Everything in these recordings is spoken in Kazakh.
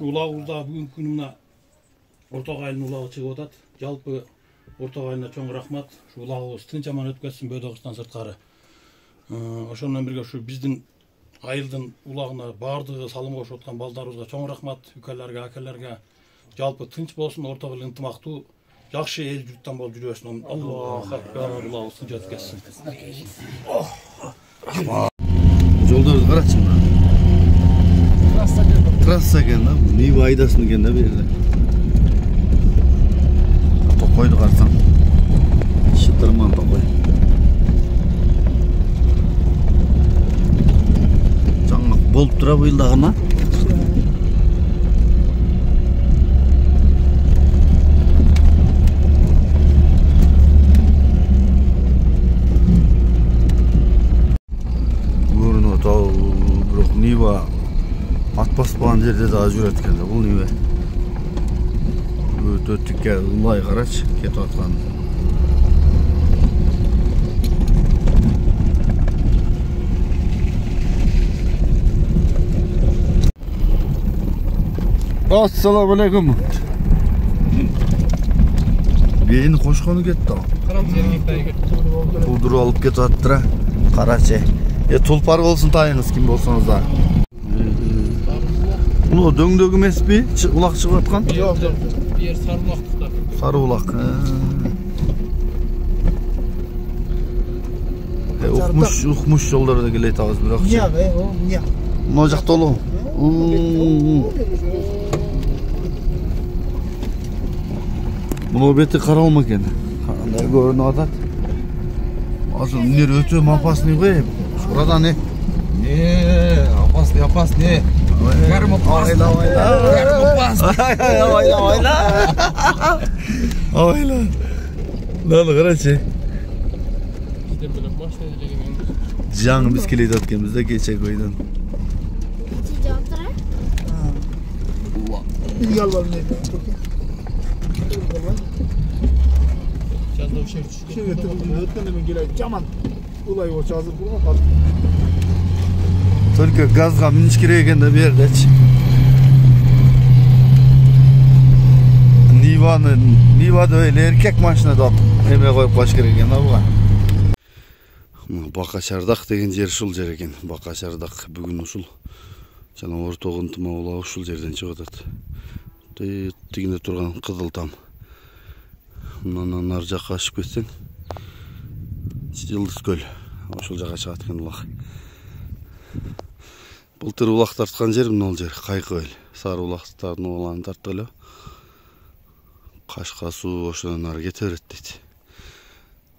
Улагыбызда бүгүнкү күнү мына Орток айылдын улагы чыгып атат. Жалпы Орток айылына чоң рахмат. Ушу улагыбыз тынч аман өткөзсүн Бөдөгүстан сырткары. Ошондон менен бирге ушу биздин айылдын улагына баардыгы салым кошуп аткан балдарыбызга чоң рахмат. Үкөлөргө, акелерге жалпы тынч болсун, Орток эл ынтымактуу, жакшы эл журттан болуп жүрөсүн. Аллаху акбар, улагыбыз тынч өткөзсүн. Жолдорду карачы мына. Трасса экен да, Нива айдасын экен да бу жерде. Токойду карасаң. Шытырман токой. Жаңы болуп тура быйылдагы ма? Көрүнүп атабы, бирок Нива ат баспаган жерде да жүрөт экен да. Бул неме? Өтө тикке ылай карачы, кетип аткан. Ассаламу алейкум. Бейни кошкону кетти. Карам жерге кетти. Булдуруп алып кетип аттыра. Карачы. Тулпар болсун тайыңыз ким болсоңуз да. Bunu döngdög emespi? Ulak çıkıp atkan? Yok, bir yer sarı ulaklıkta. Sarı ulak. Ukmuş yolları da geleyt ağız bırak. Niye be o? Niye? Nocak dolu. Bunu beti kara olmak yani. Ne görünüyor adat? Azıl nere ötü mapasını koyayım. Şurada ne? Ne? Apas ne? Garım apas. Garım apas. Ayla. Lan karaçı. Can bisküvit atkemizde geçe koydun. Yal var ne? Canlı bir şey düştü. Şey ötken hemen geliyor. Caman. Ulay o hazır bulma. Только gazga miniş kireyken de bir yerde. Niva'da öyle erkek maşına da emeğe koyup baş kireyken de buğa. Bakaçardak degen yer ушул жер экен. Bakaçardak бүгүн ушул жана Орток ынтымак улабы ушул жерден чыгып атат. Тигинде турган Кызыл Там. Мындан ар жакка ашып кетсең Жылдыз көл. Ошол жака чыгат экен улак. Былтыр улак тарткан жер мына жер Кайкы эл. Сары улактардын уланы тартты эле. Кашка суу ошондон ары кете берет дейт.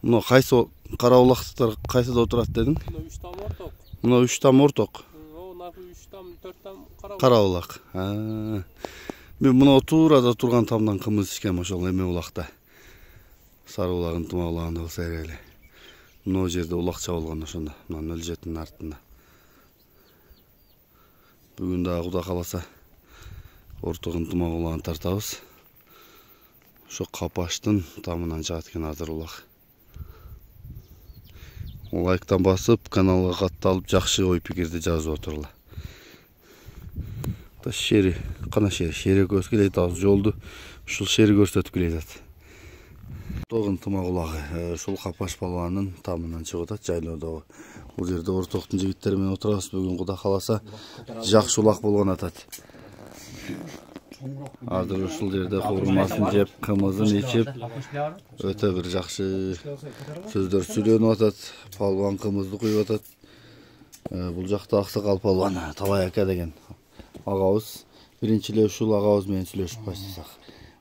Мына кайсы кара улактар кайсыда отурат дедиң? Мына 3 там Орток. Мына 3 там Орток. О, наркы 3 там, 4 там кара улак. Мен мына туурада турган тамдан кымыз ичкем ошол эме улакта. Сары улак ынтымак улагында болсо эле. Мына жерде улакча болгон ошондо. Мына 07-тин артында. Бүгүн да Кудай кааласа Орток ынтымак улагын тартабыз. Ошо Капаштын тамынан чыгат экен азыр улак. Лайктан басып, каналга катталып, жакшы ой пикирди жазып отурула. Та шери, кана шери көз келет азыр жолду. Ушул шери көрсөтүп келет. Орток ынтымак улагы, ушул Капаш балбанынын тамынан чыгып атат жайлоодо. Бул жерде Ортоктун жигиттери менен отурабыз. Бүгүн Кудай кааласа жакшы улак болгон атат. Азыр ушул жерде курмасын жеп, кымызын ичип, өтө бир жакшы сөздөр сүйлөнүп атат. Палбан кымызды куюп атат. Бул жакта Аксакал палбан Талай ака деген агабыз. Биринчи эле ушул агабыз менен сүйлөшүп баштасак.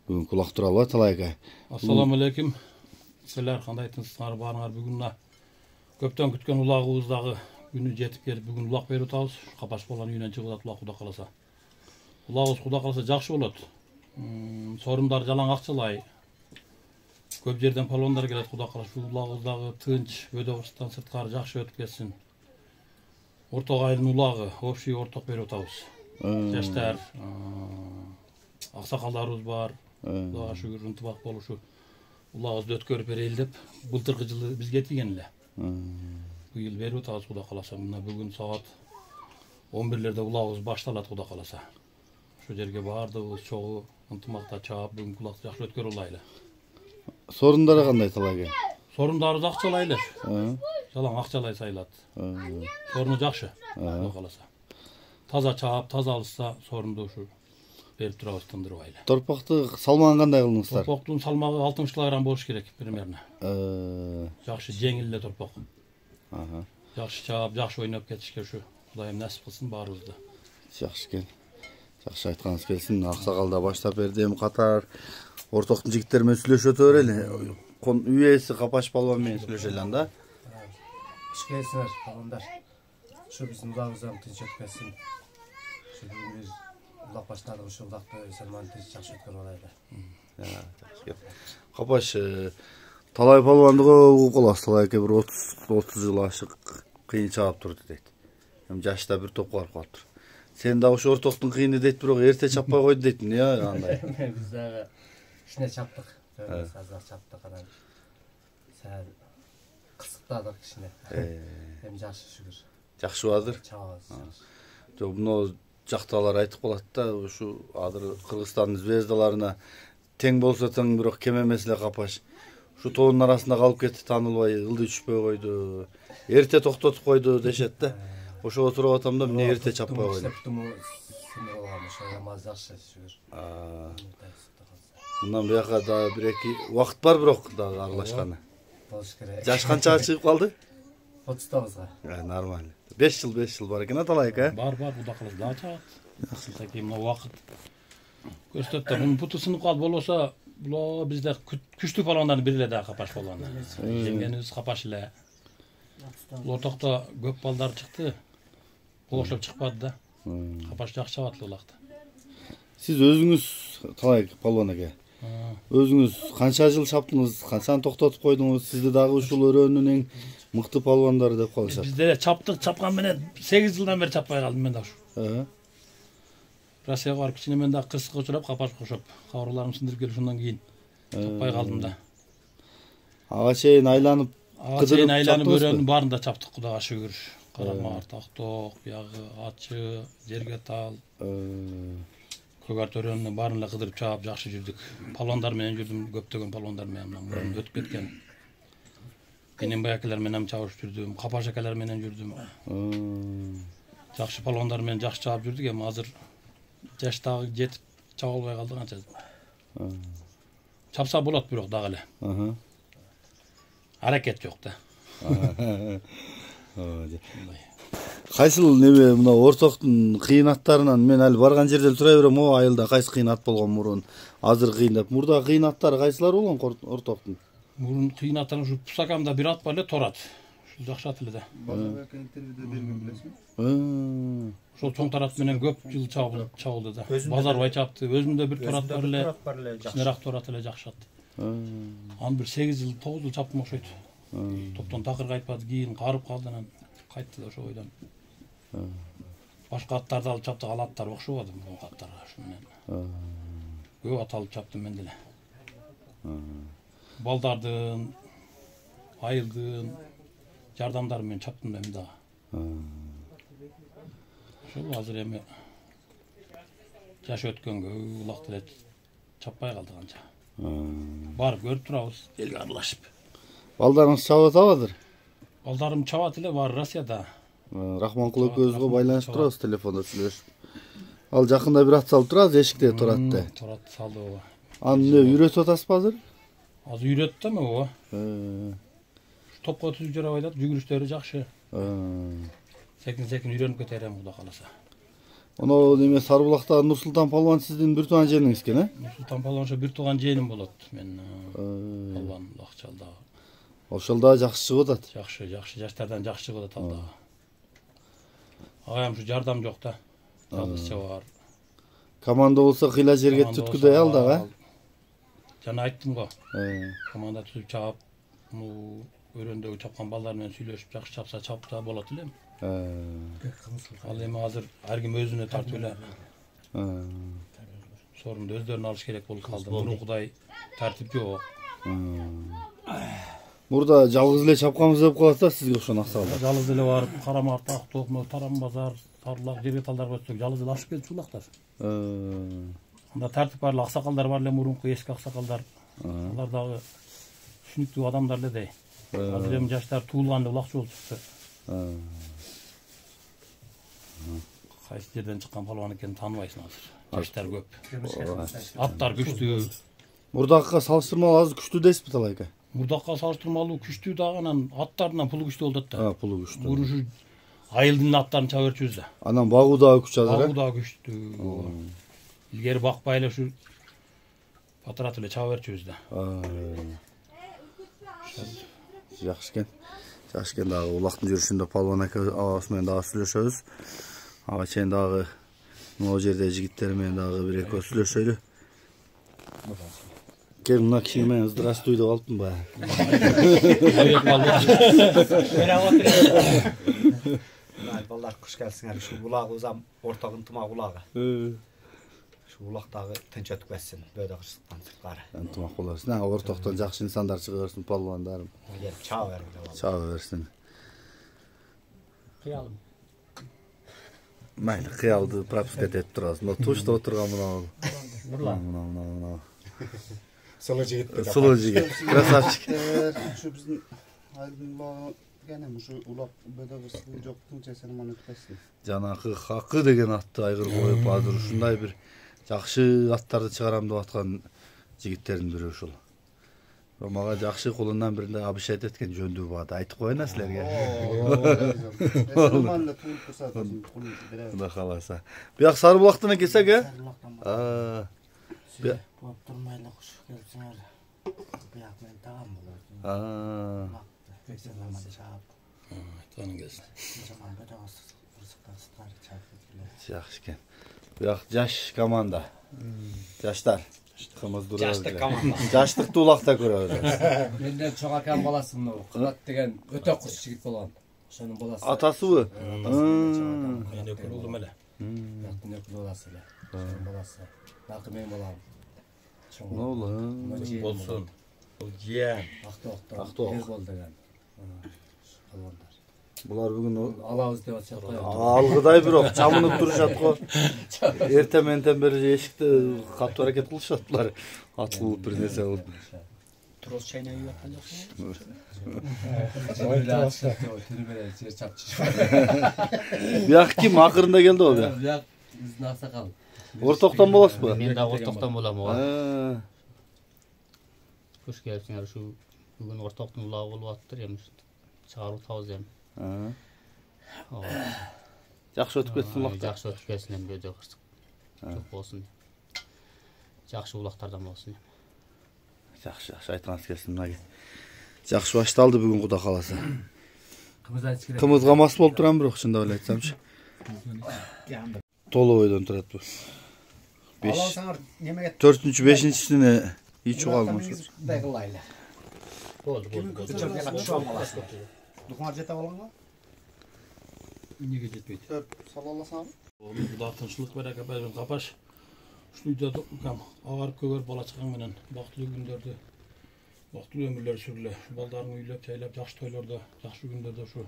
Бүгүн кулак туралы Талай ака. Ассаламу алейкум. Силер кандайсыңар баарыңар? Бүгүн мына көптөн күткөн улагыбыздагы күнү жетип келип, бүгүн улак берип атабыз. Капаш баланын үйүнөн чыгып атат улак Кудай кааласа. Улагыбыз Кудай кааласа жакшы болот. Сорумдар жалаң акчалай. Көп жерден палондар келет Кудай кааласа. Ушул улагыбыздагы тынч, Бөдөгүстан сырткары жакшы өтүп кетсин. Орток айылдын улагы, общий орток берип атабыз. Жаштар, аксакалдарыбыз бар. Кудайга шүгүр ынтымак болушу. Улагыбызды өткөрүп берели деп, былтыркы жылы бизге тийген эле. Быйыл берип атабыз Кудай кааласа. Мына бүгүн саат 11-лерде улагыбыз башталат Кудай кааласа. Şu жерге бардыбыз, чогуу ынтымакта чаап, бүгүн кулакты жакшы өткөрө алайлы. Сорундары кандай талай? Сорундары акчалайлы. Жалаң акчалай сайылат. Сорunu жакшы. Кудай кааласа. Таза чаап, таза алышса, сорунду ушу берип турабыз тындырбайлы. Торпакты салмагын кандай кылдыңыздар? Торпоктун салмагы 60 кг болуш керек примерно. Жакшы жеңил эле торпок. Жакшы чаап, жакшы ойноп кетишке ушу Кудайым насип кылсын баарыбызды. Жакшы экен. Жакшы айтканыңыз келсин. Аксакал да баштап берди, эми катар ортоктун жигиттери менен сүйлөшө берели. Үйеси Капаш палван менен сүйлөшөлү анда. Ишкейсиңер, палвандар. Şu bizim uzağımızdan tinç ötkəsin. Şu biz ulaq başladıq, şu ulaqda Selman tinç жақсы ötkən olaydı. Капаш талай палвандыгы угуп каласыз, талай эке бир 30 жыл ашык кыйын чаап турду дейт. Эми жашта бир топ барып калыптыр. Сен да ошо ортоктун кыйыны дейт, бирок эрте чаппай койду дейт, эмне андай? Биз дагы кичине чаптык. Азак чаптык анан. Сәл кысыктадык кичине. Эми жакшы шүгүр. Жакшы баадыр. Жок, мына жакталар айтып калат да, ушу азыр Кыргызстандын звездаларына тең болсо тең, бирок кем эмес эле Капаш. Ушу тоонун арасында калып кетти, таанылбай, ылдый түшпөй койду. Эрте токтотуп койду дешет да. Ошого туруп атам да, эмне эрте чаппай койду. Мындан бияка да бир-эки убакыт бар, бирок дагы аралашканы. Жаш канчага чыгып калды? 30-табызга. Нормально. 5 жыл бар экен аталайык, Бар, Кудай кааласа да чаат. Аксакал мына убакыт көрсөтөт да, мунун путу сынып калып болбосо, бул бизде күчтүү палвандардын бири эле да Капаш палван. Жеңгенибиз Капаш эле. Бул ортокто көп балдар чыкты. Кошоп чыкпады да. Капаш жакшы чабат эле улакты. Сиз өзүңүз талай палван эке. Өзүңүз канча жыл чаптыңыз, канчаны токтотуп койдуңуз? Сизди дагы ушул өрөөнүн эң мыкты палвандары деп калышат. Бизде эле чапкан менен 8 жылдан бери чаппай калдым мен да ушу. Россияга барып кичине мен да кырсыкка учурап, Капаш кошоп, кабырларым сындырып келип ошондон кийин чаппай калдым да. Ага чейин айланып, өрөөнүн баарында чаптык, Кудайга шүгүр. Карамар, Такток, биягы Ачы, Жергетал, Көгарт өрөөнүн баарын эле кыдырып чаап жакшы жүрдүк. Палвандар менен жүрдүм, көптөгөн палвандар менен өтүп кеткен. Кененбай акелер менен чабышып жүрдүм, Капаш акелер менен жүрдүм. Жакшы палвандар менен жакшы чаап жүрдүк, эми азыр жаштагы жетип чаба албай калдык анча. Чапса болот, бирок дагы эле. Аракет жок да. Кайсыл неме мына ортоктун кыйын аттарынан мен али барган жерде тура берем, айылда кайсы кыйын ат болгон мурун, азыр кыйын деп. Мурда кыйын аттары кайсылар болгон ортоктун? Мурун кыйын аттар ушу Пусакамда бир ат бар эле, Торат. Ушу жакшы ат эле да. Базарга интервьюде берген билесизби? Ошол чоң тарат менен көп жыл чабылды да. Базарбай чапты. Өзүмдө бир торат бар эле. Кичинерак торат эле жакшы ат. Аны бир 8 жыл, 9 жыл чаптым окшойт. Топтон такыр кайтпады, кийин карып калды, анан кайтты да ошо бойдон. Башка аттарды алып чаптык, ал аттар окшободу бул аттарга ушу менен. Көп ат алып чаптым мен деле. Балдардын, айылдын жардамдары менен чаптым эми дагы. Ошол азыр эми жаш өткөнгө улакты эле чаппай калдык анча. Барып көрүп турабыз, элге аралашып. Балдарыңыз чабып атабадыр? Балдарым чабат эле, бар Россияда. Рахманкул экөөбүзгө байланышып турабыз, телефондо сүйлөшүп. Ал жакында бир ат салып турабыз, эшикте турат да. Турат салды ооба. Аны үйрөтүп атасызбы азыр? Азыр үйрөттү да ооба. Топко түзүп жарабай атат, жүгүрүштөрү жакшы. Секин үйрөнүп кетер эми, Кудай кааласа. Оно неме Сарбулактагы Нурсултан палван сиздин бир тууган жээниңиз экен, Нурсултан палван ошо бир тууган жээним болот. Мен палван Акчалда. Ошол да жакшы чыгып атат. Жакшы жаштардан жакшы чыгып атат ал да. Агайым ушу жардам жок да. Жалгызча бар. Команда болсо кыйла жерге түткүдөй ал дагы. Жана айттым го. Команда түзүп чаап, өрөөндөгү чапкан балдар менен сүйлөшүп жакшы чапса чапта болот эле. Ал эми азыр ар ким өзүнө тартып эле. Сорунду өздөрүнө алыш керек болуп калды. Мурункудай тартип жок. Мурда жалгыз эле чапканбыз деп калат да сизге ошон аксагалдар. Жалгыз эле барып Карамар, Такток, Тарам базар, Сарлак, Жергеталдарга өтсөк жалгыз эле ашып келчү улактар. Анда тәртіп бар, ақсақалдар бар, мұрынқы ескі ақсақалдар. Олар дағы түсінікті адамдар ледей. Қазір емін жаштар туылғанды ұлақ жол шықты. Қайсы жерден шыққан палуан екенін танымайсың азыр. Жаштар көп. Аттар күшті. Мұрдаққа салыстырмалы аз күшті дейсіз бі талайка? Мұрдаққа салыстырмалы күшті дағынан аттарынан пұлы күшті олды да. Пұлы күшті. Бұрышы айылдың аттарын чабер чөзді. Анан бағудағы күш азыр? Бағудағы күшті. Ilgeri bakbayla şu patratıyla çağver çözdü. Жақшыкен. Жақшыкен дағы улақтың жүрішінде палуан әке ағасымен дағы сүйлөшөбүз. Аға чейін дағы мына жерде жігіттермен дағы бір екі сүйлөшөйлү. Кел мына кішіне мен здравствуй деп алыппын ба. Балдар құш келсіңер. Şu ulağı uzam ortağın tımaq ulağı. Şu ulaqдағы тынч өтіп кетсін, бөйді қыршықтан сыртқары. Ынтымақ боларсың. Ортақтан жақсы инсандар шығарсын, палуандарым. Келіп чаға беріп деп алып. Чаға берсін. Қиялым. Мәйлі, қиялды пропуска етіп тұрасың. Тушта отырған мынау. Мынау. Сұлы жігіт. Сұлы жігіт. Красавчик. Şu bizim aydın ulağı gene şu ulaq böde qırsıqlı жоқ тынч эсерман өткәсін. Жанақы хақы деген атты айғыр қойып адыр ушундай бір жақшы аттарды шығарам деп атқан жігіттердің бірі ушул. Мага жақшы қолынан бірінде абышайт еткен жөндүү бады. Айтып қойына сілерге. Эсерман да туылып тұрса құл берер. Құда қаласа. Бұяқ Сарыбұлақтан келсек, Болып тұрмайлы құш келсіңер. Бұяқ мен тағам болар. Эсерман чаап. Айтқаның келсін. Жаман бөде қырсықтан сыртқары чаап кеткелер. Жақшы кен. Бұяқ жаш команда. Жаштар. Жаштық команда. Жаштықты улақта көреді. Менден чоң акам баласы мынау. Қырат деген өте құс жігіт болған. Шоның баласы. Атасы бі? Мен өкіл олдым әлі. Нақтың өкіл баласы әлі. Шоның баласы. Нақы мен балам. Ne oldu? Olsun. Ciğer. Ақтоқ. Ербол деген. Балуандар. Бұлар бүгін Алабыз деп атшат қой. алғыдай бирок чамынып турушат го. Эртеменден бери эшикти катуу аракет кылышат булар. Атылып бир нерсе кылып. Турос чайнап үйіп атқан жоқсың? Бияк ким акырында келди о бияк? Бияк биздин аксакал. Ортоктон болосуз бу? Мен да ортоктон болом ого. Куш келсиңер ушу бүгүн ортоктун улагы болуп аттыр эми чыгарып атабыз эми. Жакшы өтүп кетсин улакта. Жакшы өтүп кетсин эми бөдө кырсык. Жок болсун. Жакшы улактардан болсун. Жакшы айтканыңыз келсин мына. Жакшы башталды бүгүн Куда кааласа. Кымызга мас болуп турам бирок чындап эле айтсамчы. Толо бойдон турат бу. 4-5-нчи 5-нчисине ич угалмаш. Болду. Духмар жете балаңга? Неге жетпейді? Сала аласың? Бұда тыншылық берек әбәлін қапаш. Үйде ағарып көгер бала чыққан менен бақытылы күндерді, бақытылы өмірлер сүрлі. Балдарын үйлеп, жайлап, жақсы тойларда, жақсы күндерде шу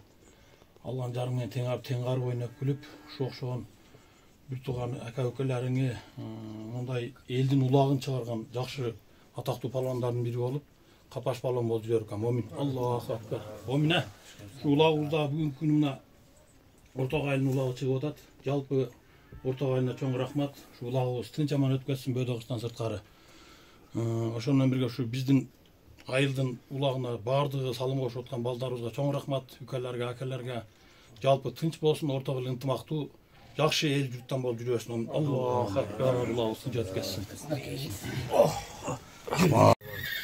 Алланың жарыңмен теңғарып ойнап күліп, шоқ-шоғын бір туған әка-өкелеріңе ондай елдің улағын шығарған жақсы атақты палуандардың бірі болып, қапаш палуан болды жүрген. Момин. Аллаху акбар. Момин ә. Шу улағымызда бүгінгі күніміне Ортақ айылын улағы шығып отады. Жалпы ортақ айылына чоң рахмат. Шу улағыбыз тынч аман өтүп кетсин бөдө кырстан сырткары. Ошондон бирге ушу биздин айылдын улагына бардыгы салым кошуп аткан балдарыбызга чоң рахмат. Үкөлөргө, акелерге жалпы тынч болсун, ортак эл ынтымактуу, жакшы эл журттан болуп жүрөсүн. Аллаху акбар. Улагыбыз тынч өтүп кетсин.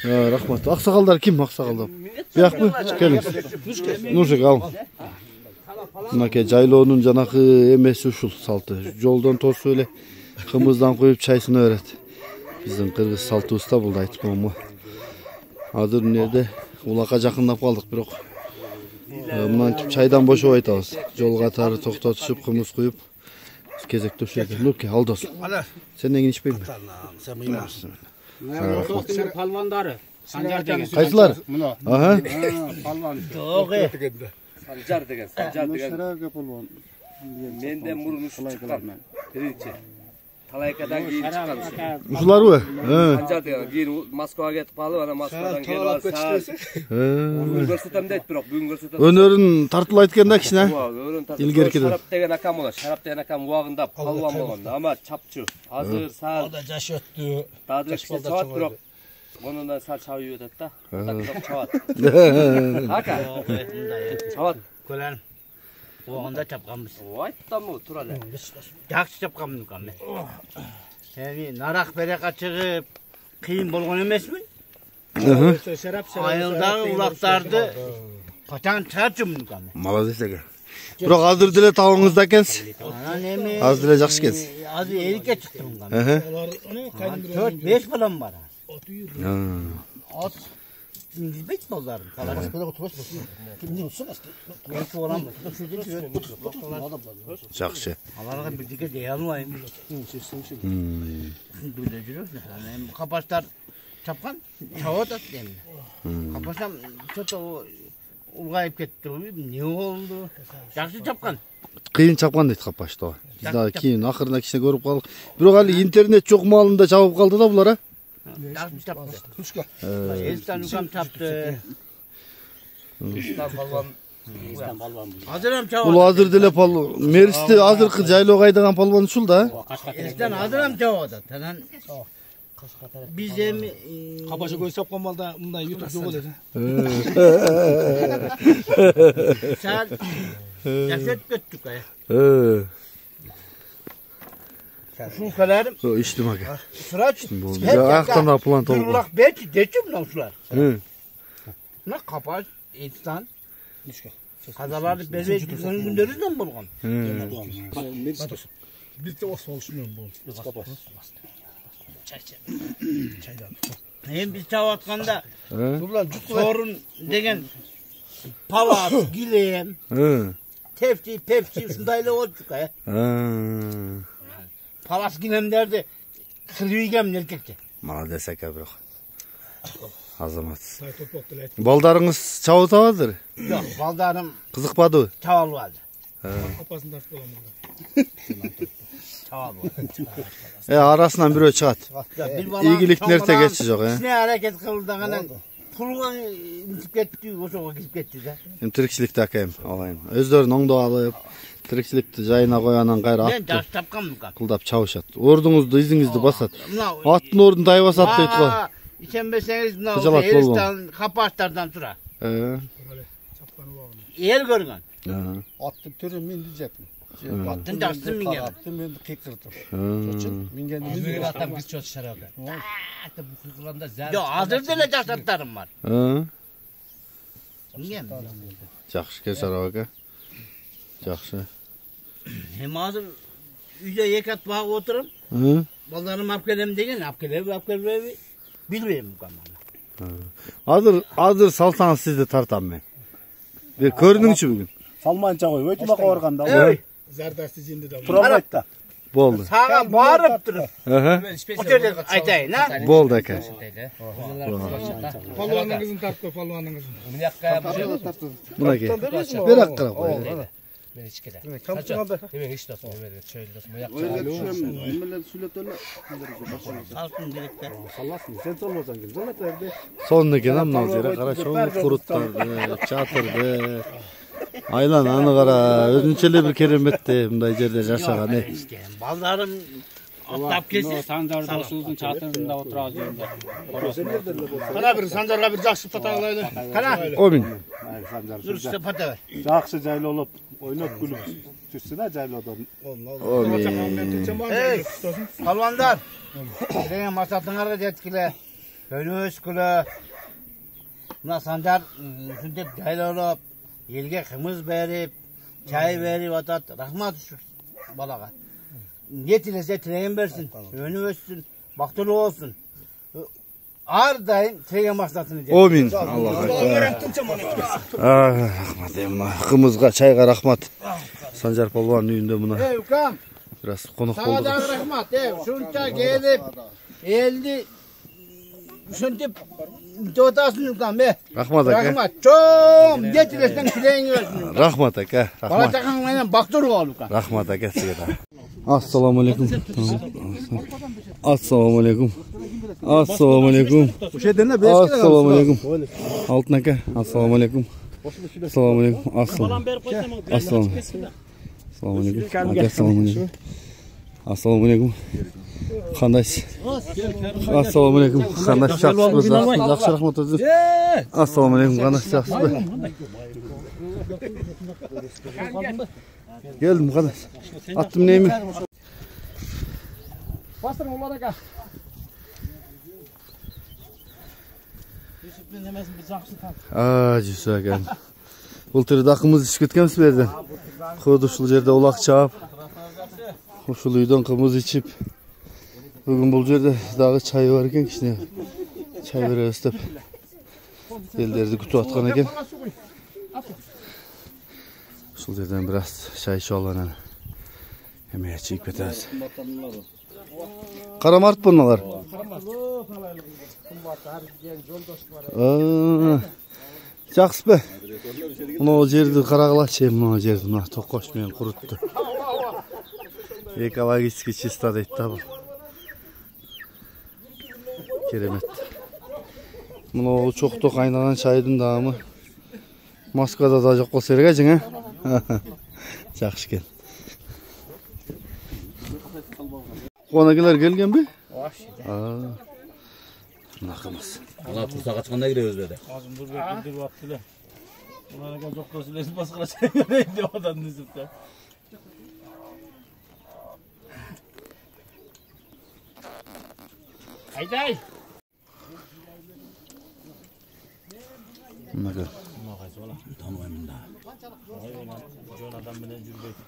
Рахмат. Аксакалдар ким аксакалдар? Биякпы? Келиңиз. Нуржик ал. Мынакей жайлоонун жанакы эмеси ушул салты. Жолдон тосуп эле кымыздан коюп чайсын берет. Биздин кыргыз салтыбызда бул айтып койму. Азыр эмнеде улакка жакындап калдык, бирок мынантип чайдан бошобой атабыз. Жол катары токтотушуп, кымыз куюп кезектешет. Нурке, алдос. Сен неге ичпейсиң? Sen mıymasın? Palvandары. Sancar деген. Кайсылар? Аха. Palvan. Doğru. Sancar деген, Sancar деген. Şerefke palvan. Menden murunu çıkan. Birinci. Talayka'dan keyin chiqqan. Uşular mı? Qancha degan, keyin Moskvaga ketib qolib, ana Moskvadan kelib bugun ko'rsatam deydi, biroq bugun ko'rsatam. Önörün tartılı aytkanda kişine. İlgerkide. Sharap degan akam bo'lar. Sharap degan akam vaqtida palvon bo'lganda, ammo chapchu. Hozir sal O da jaş öttü. dadrikda chavat biroq bundan sal chavib yotadi-da. Chavat. Haka. Chavat. Ko'lan. O'g'inda chapqanmiz. Voytammi, turadi. Yaxshi chapqanmiz men. Yani naraq beraqa chiqib qiyin bo'lgan emasmi? Ayıldağı ulaqlardı qachon chiqarchimmiz men. Молодец aka. Biroq hozir dile tavыңızda ekansiz. Hozir dile yaxshi ekansiz. Hozir erikka chiqdim men. 4-5 balam bor. Ot Bilbet ballarım. Kadar oturmuş musun? Kimden olsun aslında? Belki olan mı? Жақсы. Alarga birlikte deyalmayım. Böyle жүрөбүз. Капаштар чапкан, чабат at дейм. Капаштам что-то улгайып кетти. Не болду? Жакшы чапкан. Кыйын чапкан дейт капашты. Биз да кийин акырына кичине көрүп калдык. Бирок али интернет жок маалында чабып калды да булар, а? Жакшы чапты. Эстан укам чапты. Азырам чабат. Бул азыр деле меристи азыркы жайлоого айдаган палван ушул да. Эстан азырам чабат. Танан biz эми Капаша көз чапкан балда мындай ютуб жок эле. Саат жакшы өттүк ай. Шункаларым. Иштим ака. Сұрач. Ақтан план толду. Улак бети дечим мына ушулар. Мына капаш эстан. Казаларды бербей жүргөн күндөрүнөн болгон. Biz de os oluşmuyor bu. Hem biz çavatkanda sorun degen palas, gilem, tepsi, pepsi şundayla olduk ya. Palas gilemlerde kırıygem erkekçe. Молодец aka бирок. Азамат. Балдарыңыз чабып табадыр? Yok, baldarım Кызыкпадыбы? çavalvadı. Kafasını dert bulamıyor. Arasından biri çıkat. İyilik nerede geçecek ha? Ne hareket kıldığına pulga gidip gitti, oşoğa gidip gitti de. Tirikçilikte akayım, alayım. Özlerini oңдо alıp, tirikçilikti jayına koyanan gayrı Ben attı. taş tapkanmı kan? Kıldap çavuşat. Ordunuzdu, izingizdi basat. Attın ordun dayı basat deydi koy. İçenmeseniz buna Kıcalat Eristan, Kapaşlardan tura. El görgün. Attım türü mindi cepim. Attın taşsın min gelin. Attım mindi kıkırdım. Min gelin. Attan biz çok şarap. Bu kıkılanda zar. Yo hazır dile taşlatlarım var. Min Жақсы kesar aka. Жақсы. Hem hazır үйde yekat bağı oturup. Ballarım apkelem degen apkelem bilmeyim bu kadar. Hazır salsanız siz de tartam ben. Bir көрүнүңчү бүгүн. Salmanca koy. Ötüme korganda. Zardası cindi de. Turamayt da. Boldu. Sağa bağırıp durup. Oturdu aytayın ha. Boldu aka. Palvanınızın tart koy palvanınızın. Buna gel. Bir akkara koy. Ben hiç kere. Kampına Hemen hiç dostum, hemen şöyle dostum. Öyle düşüyorum. Emirler sületörler. Altın direkte. Sallasın. Sen sormasan kim? Zallat verdi. Sonuna gelen mavzera qara çoğunluk kuruttardı, çatırdı. Aylan anı qara, özünçeli bir keremetdi, bunday jerde jaşagan. Ballarım atlap kesin. Sancar dostumuzun çatırında oturağız yerinde. Kana bir sancarla bir jakşı pataglaylı. Kana. Omin. Dur işte pata ver. Жақсы жайлы olup oynap gülüp düşsün ha jayladan. Omin. Hey, palvanlar. Senin masatыңарға жеткіле. Önüz kula. Buna sancar şundep jaylı olup, elge kımız berip, çay berip atat. Rahmat şu balaga. Ne tilese tileğin versin. Önü össün, baktılı olsun. Ar dayım tileğin masatını diye. Omin. Allah rahmat eyvallah. Kımızga, çayga rahmat. Sancar Palvan'ın үйünde buna Hey ukam. biraz konuk Sana olduk. da rahmat. Şunca gelip, eldi, şuntip, dotasın ukam be. Rahmat aka. Rahmat. Çoğum, ne tilesen tileğin versin. Rahmat aka. Bana Rahmat. çakanlayla baktılı ol ukam. Rahmat aka size de. Assalamualaikum. Assalamualaikum. Assalamualaikum. Assalamualaikum. Altın aka. Assalamualaikum. Assalamualaikum. Assalamualaikum. Assalamualaikum. Assalamualaikum. Qandaysiz? Assalamualaikum. Qandaysiz? Yaxshi rahmat o'zi. Assalamualaikum. Qandaysiz? Yaxshisiz? Geldim qandaysiz? Attım neymi? Bastırın ulan aka. Жүз екен. Бұл түрі дақымыз ішіп кеткенбіз берден. Құды ұшыл жерде олақ чап. Ұшыл үйден қымыз ішіп. Бүгін бұл жерде дағы чай бар екен, кішіне чай береміз деп елдерді күтіп атқан екен. Ұшыл жерден біраз чай ішіп алған. Емeye чиіп кетеміз. Қарамарт бұныңар. Жақсы бе? Мұны жерді қарағылашы, мұны жерді тоққошмен құрытты. Экологически чиста дейді та бұл. Керемет. Мұны чоқты қайнаған шайдың дағымы Москвада да жоқ болса керек әжің, ә? Жақшы кен. Қонакелер келген бе? Нақымыз. Ана тұрса қачқанда кіре өзбеді. Азым бір бекілдер баптылы. Оларға жоқ көсілесін басқыра шай көрейін деп одан нүзіпті. Айдай! Мұнағы. Тануаймын да. Жон адам менен жүрбейді.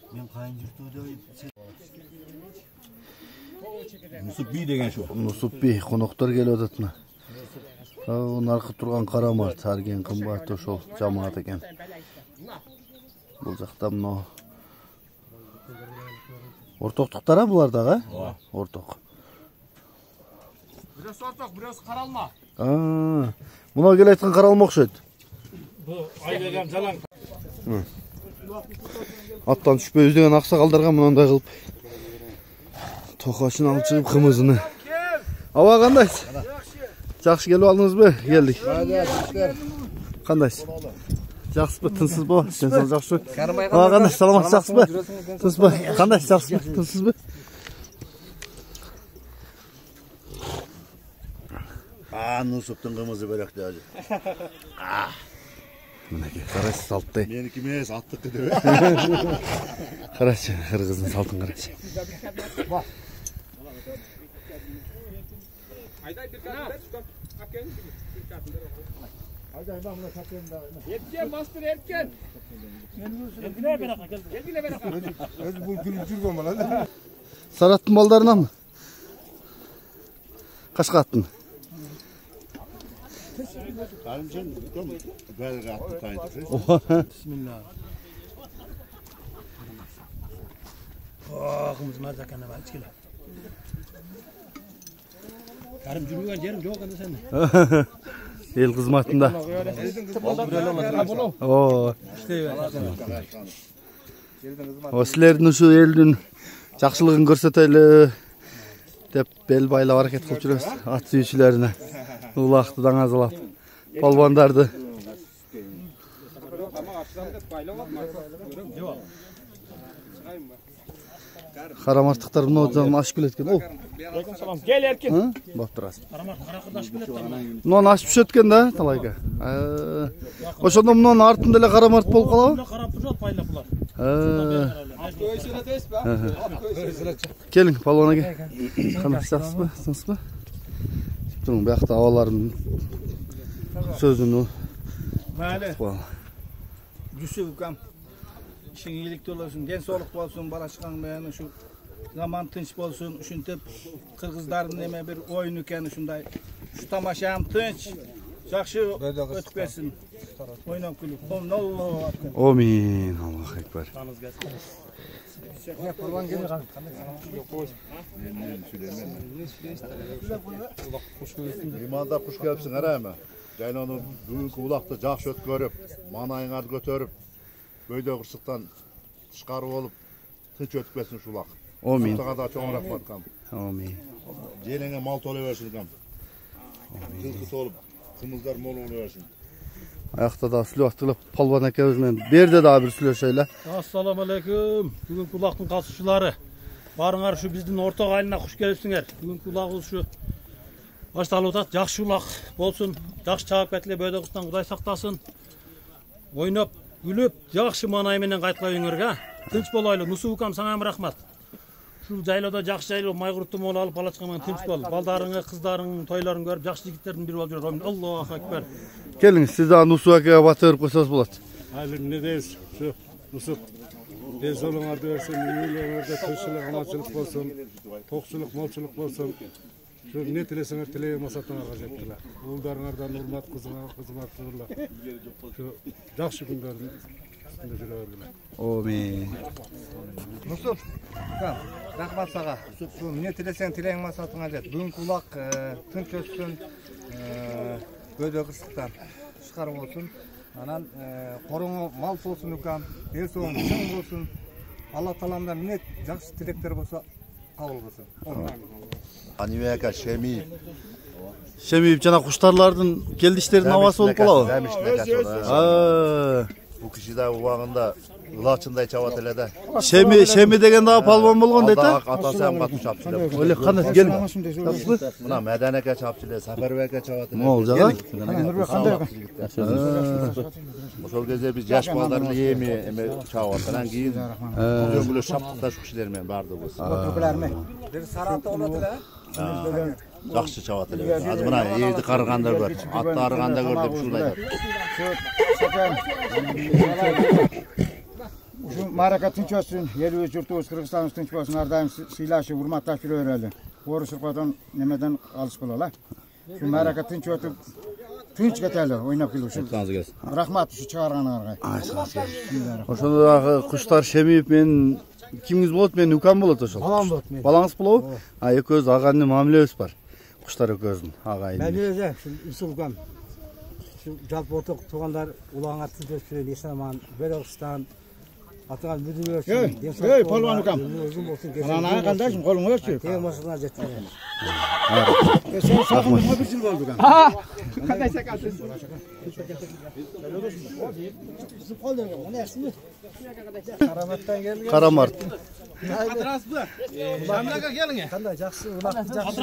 Мен қайын жүрті өйдей. Нусуп би деген шу. Нусуп би, қонақтар келіп өтетіні. Нарқы тұрған қарамарт, әрген қымбатты шол жамаат екен. Бұл жақта мұны ортоқтықтара бұлардағы? Ортоқ. Біраз ортоқ, біраз қаралма. Мұна кел айтқан қаралма оқшайды. Бұл айдаған жалаң. Аттан түшпей өздеген ақсақалдарға мұнандай қылып тоқашын алып шығып қымызыны. Ава қандайсыз? Жақсы келіп алдыңыз бе? Келдік. Қандайсыз? Жақсы бе? Тынсыз ба? Сенсіз жақсы бе? Ава қандайсыз? Саламат жақсы бе? Тынсыз ба? Қандайсыз? Жақсы бе? Тынсыз бе? Нусуптың қымызы бөлікті әжі. Мінеке, қарайсы салттай. Менікі мес, аттықы деп. Қарайсы, қырғыздың салтын қарайсы. Айдай bir kart çıkar. Hakken bir kart. Ayday ben buna hakken daha. Erken master erken. Gelgile beraber gel. Gelgile beraber. Özü bu gülüp жүрген бала. Сараттың балдарына мы? Қашқа аттың? Қарымшын, бәрігі атты тайынды. Bismillah. Қымыз мәрзәкәне бар, ішкелі. Karım жүрген жерім жоқ анда сенде. Ел қызматында. Осылердің ұшы елдің жақшылығын көрсетейлі деп бел байлап әрекет қылып жүрміз. Ат сүйіншілеріне ұлақты даңазалап, балбандарды. Қарамартықтар мұны ашып келеткен. Gel erken. Бап тұрасың. Қарақырды ашып келеткен. Мұны ашып шөткен да, талайға. Ошонда мұның артында ле қарамарт болып қалау? Қарап тұржат байлап бұлар. Келің, палуан әге. Қандай сақсыз ба, сыңсыз ба? Тұрың бәқті аваларын сөзін Мәлі. Жүсіп ұқам. İşin iyilikte olsun, gençlik olsun, balaşkan beğeni şu zaman tınç olsun, üşüntüp Kırgızların neme bir oyun iken şunday. Şu tamaşam tınç, жақсы ötüp versin. Oynap kulüp. Amin. Allah ekber. Limanda kuş gelipsin arayma. Jaynonu bugünkü ulaqta жақсы ötkörüp, manayыңарды көтөрүp, бөйдө кырсыктан тышкарып болуп, Tınç ötüp versin şu ulak. Amin. Mustafa da çok rahmat kam. Amin. Jelenge mal tolu versin kam. Kılkı tolup, kımızlar mol versin. Ayakta da sülü atılıp palvan ekemiz men. Berde daha bir sülü şöyle. Assalamu alaikum. Bugün kulaqtın katışçıları. Barыңар şu bizdin ortak ayına hoş gelipsiңер. Bugün kulağımız şu baştalıp atat. Жақсы улақ болсын. Жақсы чаап кетіле бөйдө кыстан Кудай сактасын. Ойноп, күлүп, жақсы манай менен кайткылайыңарга. Тынч болойлу. Нусу укам саңам рахмат. Şu жайлоодо жақсы жайлоо майгурутту мол алып бала чыккан тынч бол. Балдарыңы, кыздарың, тойларын көрүп, жақсы жигиттердин бири болуп жүрөт. Аллаху акбар. Келиңиz, siz daha Nusu Akı'ya batırıp koysanız bulat. Halim ne deyiz? Şu Nusuk. Bezoluğuna versin, iyiliğinizde tırşılık, amaçılık olsun, toksuluk, molçuluk olsun. Şu ne tilesine tileye masatına harcayıptılar. Uğuldarınlardan hurmat kızıma kızırlar. Şu жақсы günlerin üstünde жүрөbürler. Amin. Nusuk, rahmat sağa. Ne tilesen tileyin masatına jet. Bugün kulak tınç ötsün, böde kısıktan çıkarım olsun. Anan koruğu mal olsun ukam, el soğun çın olsun. Allah talamdan ne жақсы tilekler olsa kabul olsun. Aniveka Şemiyip. Şemiyip cana kuştarlardın geldişlerin havası olup ola. Bu kişi de bu bağında Ilaçınday çavatelede. Şemi degen daha palvan bolgon deydi. Atası hem katmış çapçılar. Öyle kanat gelin. Buna medeneke çapçılar, seferveke çavatelede. Ne olacak? Sol gözde biz yaş bağlarını yemi çavateleden giyin. Bugün böyle şaptıkta şu kişilerime vardı bu. Bir saratı oladı da. Жақсы çavatelede. Az buna yerdi karıganda gör. Atlı arıganda gördüm şuradaydı. Şu maraka tinç olsun, yeri öz yurtubuz Kırgızstanımız tinç olsun, ardayım sıylaşı, hurmattaşı öğrenelim. Boru sırpadan nemeden alış kılalar. Şu maraka tinç otup, tinç keteli, oynap kılır. Rahmat şu çağırğanlarga. Ay sağ olsun. Oşonda kuştar şemiyip men kiminiz bolat, men ukam bolat oşol. Balam bolat men. Balаңыз болобу? Экөөбүз аганын мамилебиз бар. Куштар экөөбүздүн агайын. Ben öyle, şu Yusuf ukam. Şu жалпы орток тугандар улаңа тынч өтүп, Исламан, Бөлөкстан, Атыган müdür ölçü. Ey palvan ukam. Ana kandayсың, колуң ölçü. Тең машина жетти. Sen sağımızma bir yıl oldu ukam. Кандай сакасыз? Karamattan geldi. Karamart. Jamlaga keling. Qanday жақсы, ulaqni жақсы.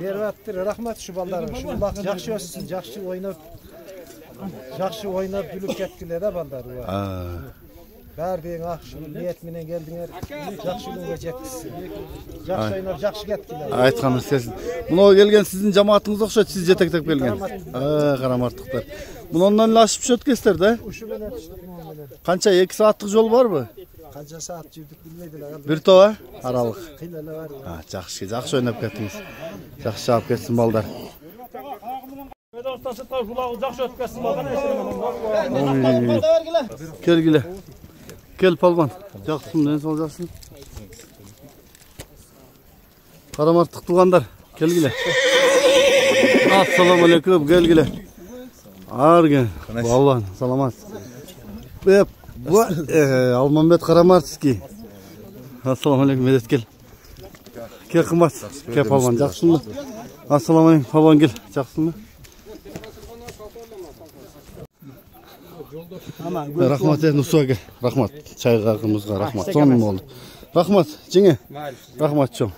Bervatdir, rahmat şu ballarım. Şu ulaq жақсы өссün, жақсы oynab. Жақсы oynab gülüp ketkiler de ballar. Berdin akşam niyet menen geldiler. Жақсы günge жеткизsin. Жақсы oynab, жақсы ketkiler. Айтқаныңыз келсін. Мынау келген сіздің жамаатыңыз окшойт, сіз жетектеп келген. Карамарттыктар. Мунундан эле ашып өткөнсүздөр да? Ушу менен түштүк менен. Канча 2 сааттык жол барбы? Канча саат жүрдүк билмейдилер. Бир тоба аралык. Кыйнала бар. Жақсы ойнап кеттиңиз. Жақсы чаап кетсин балдар. Келгиле. Кел палван. Жақсысың, ден сол жақсың. Карамарттык туугандар, келгиле. Ассаламу алейкум, келгиле. Арген, балван, саламат. Bu Almanbet Karamartski. Assalamu alaikum, medet gel. Gel kımbat. Gel palvan, жақсың mı? Assalamu alaikum, palvan gel. Жақсың mı? Rahmat Nusu'a gel. Rahmat. Çayga kımızga rahmat. Sonum oldu. Rahmat, cenge. Rahmat çoğum.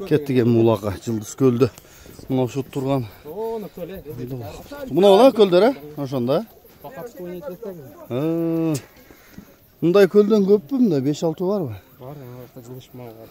Kettik em ulağa, Жылдыз көлді. Мынау şu turgan. Muna ola kölдөр ha? Oşonda. Мындай көлдөн көппү мында 5-6 барбы? Бар, orta geniş mal var.